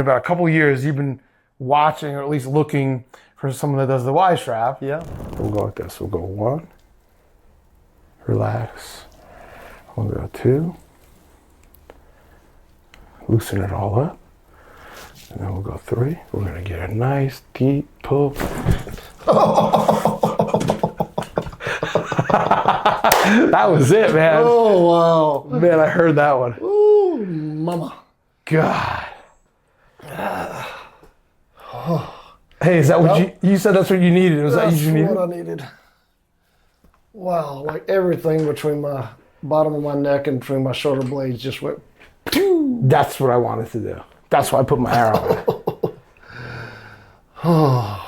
About a couple of years, you've been watching or at least looking for someone that does the YStrap. Yeah. We'll go like this. We'll go 1, relax. We'll go 2, loosen it all up. And then we'll go 3. We're gonna get a nice deep pull. That was it, man. Oh, wow. Man, I heard that one. Ooh, mama. God. Hey, is that what you said that's what you needed? Was that what you needed? What I needed. Wow, like everything between my bottom of my neck and between my shoulder blades just went. That's what I wanted to do. That's why I put my arrow on it.